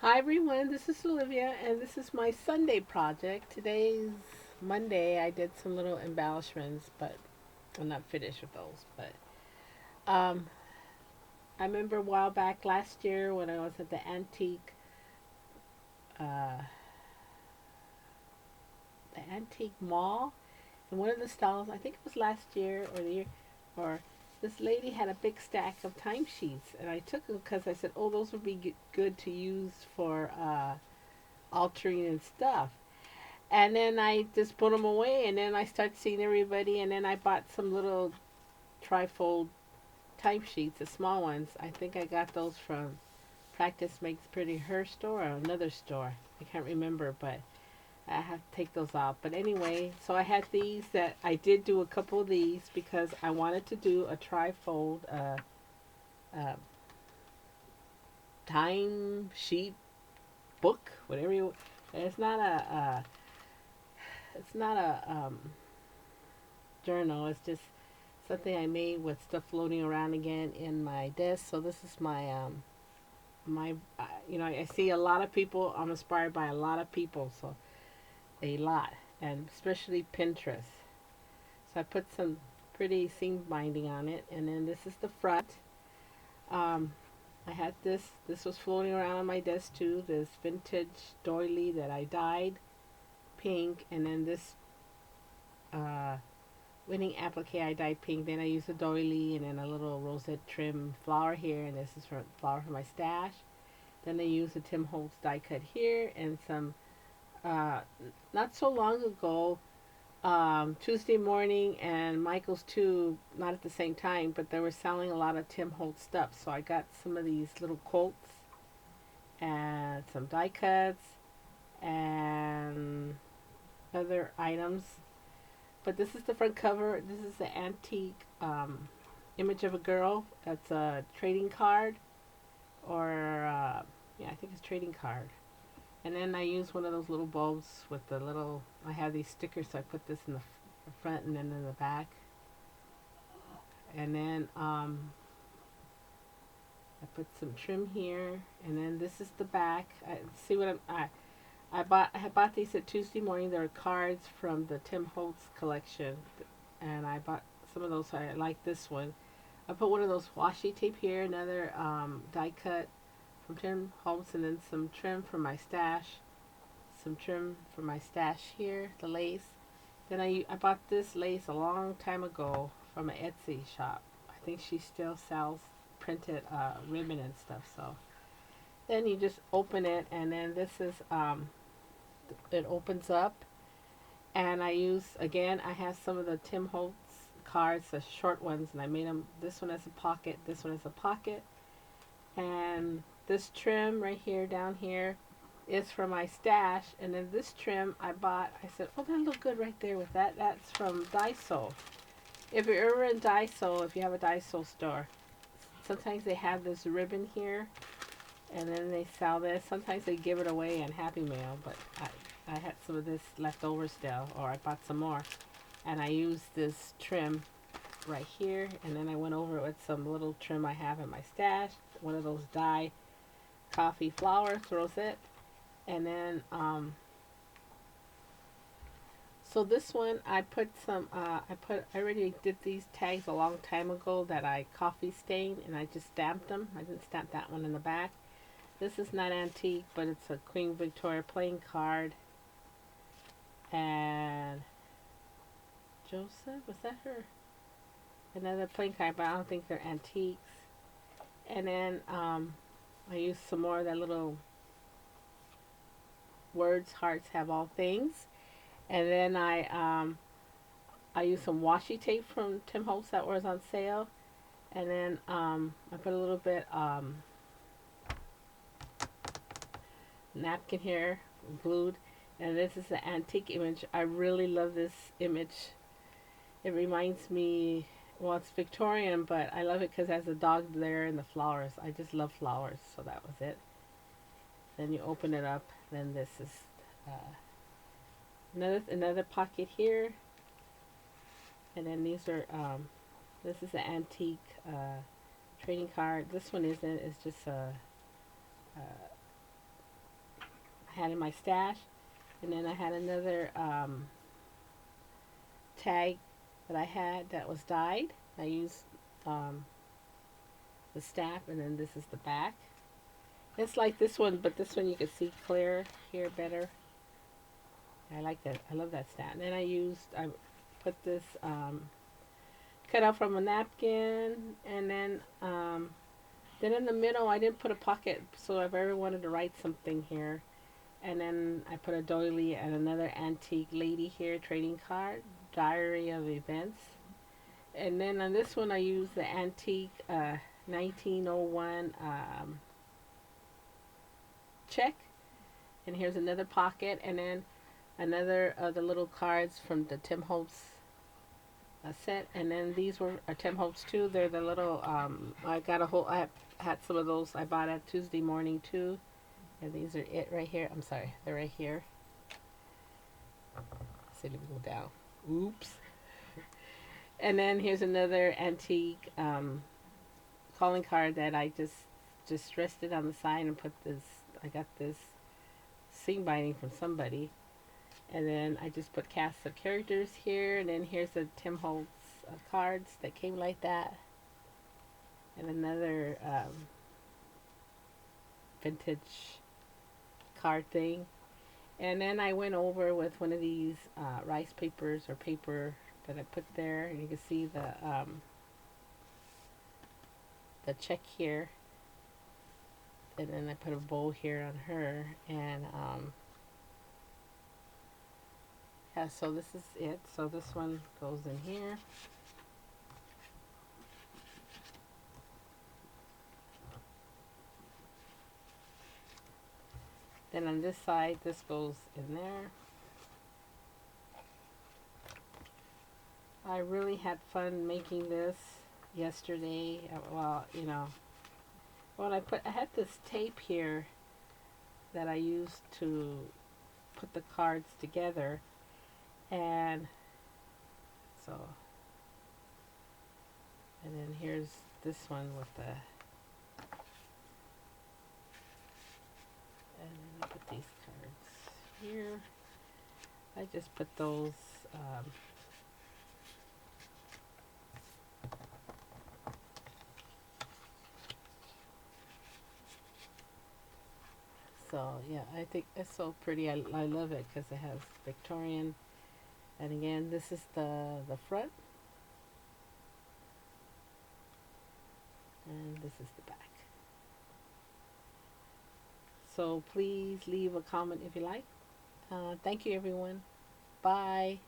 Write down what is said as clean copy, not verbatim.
Hi everyone, this is Olivia and this is my Sunday project. Today's Monday. I did some little embellishments, but I'm not finished with those. But I remember a while back last year when I was at uh, the antique mall, and one of the stalls, I think it was last year or the year, or this lady had a big stack of timesheets, and I took them because I said, "Oh, those would be good to use for altering and stuff." And then I just put them away, and then I started seeing everybody, and then I bought some little trifold timesheets, the small ones. I think I got those from Practice Makes Pretty Her store or another store. I can't remember, but I have to take those out. But anyway, so I had these that I did do a couple of these because I wanted to do a trifold uh, time sheet book, whatever you. It's not a journal. It's just something I made with stuff floating around again in my desk. So this is my I see a lot of people. I'm inspired by a lot of people, so a lot, and especially Pinterest. So I put some pretty seam binding on it, and then this is the front. Um, I had this. This was floating around on my desk too. This vintage doily that I dyed pink, and then this uh, winning applique I dyed pink. Then I used a doily and then a little rosette trim flower here, and this is for flower for my stash. Then I used a Tim Holtz die cut here and some. Uh, Not so long ago, Tuesday morning and Michael's too, not at the same time, but they were selling a lot of Tim Holtz stuff. So I got some of these little quotes and some die cuts and other items. But this is the front cover. This is the antique image of a girl. That's a trading card, or yeah, I think it's trading card. And then I use one of those little bulbs with the little. I have these stickers, so I put this in the front and then in the back. And then I put some trim here, and then this is the back. See what I bought these at Tuesday morning. They're cards from the Tim Holtz collection, and I bought some of those. So I like this one. I put one of those washi tape here, another die cut from Tim Holtz, and then some trim for my stash. Some trim for my stash here, the lace. Then I bought this lace a long time ago from an Etsy shop. I think she still sells printed ribbon and stuff. So then you just open it, and then this is it opens up, and I use again. I have some of the Tim Holtz cards, the short ones, and I made them. This one has a pocket. This one has a pocket, and this trim right here down here is for my stash. And then this trim I bought. I said, oh, that look good right there with that. That's from Daiso. If you're ever in Daiso, if you have a Daiso store, sometimes they have this ribbon here, and then they sell this. Sometimes they give it away in Happy Mail, but I had some of this left over still, or I bought some more, and I used this trim right here, and then I went over it with some little trim I have in my stash, one of those dye coffee flowers, rosette, and then so this one I put some I already did these tags a long time ago that I coffee stained, and I just stamped them. I didn't stamp that one in the back. This is not antique, but it's a Queen Victoria playing card. And Joseph, was that her? Another playing card, but I don't think they're antiques. And then I used some more of that little words, hearts have all things. And then I used some washi tape from Tim Holtz that was on sale. And then I put a little bit napkin here, glued. And this is an antique image. I really love this image. It reminds me, well, it's Victorian, but I love it because it has a dog there and the flowers. I just love flowers, so that was it. Then you open it up. Then this is uh, another pocket here, and then these are this is an antique trading card. This one isn't. It's just a I had in my stash. And then I had another tag that I had that was dyed. I used um, the stamp, and then this is the back. It's like this one, but this one you can see clear here better. I like that. I love that stamp. And then I put this cut out from a napkin, and then in the middle I didn't put a pocket, so if I ever wanted to write something here. And then I put a doily and another antique lady here trading card, diary of events. And then on this one I used the antique 1901 check. And here's another pocket, and then another of the little cards from the Tim Holtz set. And then these were Tim Holtz too. They're the little I got a whole. I had some of those I bought at Tuesday Morning too. And these are it right here. I'm sorry, they're right here. See, let me go down. Oops. And then here's another antique calling card that I just rested on the side and put this. I got this seam binding from somebody, and then I just put casts of characters here. And then here's the Tim Holtz cards that came like that, and another vintage card thing. And then I went over with one of these rice papers or paper that I put there, and you can see the check here. And then I put a bow here on her, and yeah. So this is it. So this one goes in here. Then on this side, this goes in there. I really had fun making this yesterday. Well, when I had this tape here that I used to put the cards together, and so, and then here's this one with the, and then I put these cards here. I just put those so yeah, I think it's so pretty. I love it because it has Victorian. And again, this is the front, and this is the back. So please leave a comment if you like. Thank you, everyone. Bye.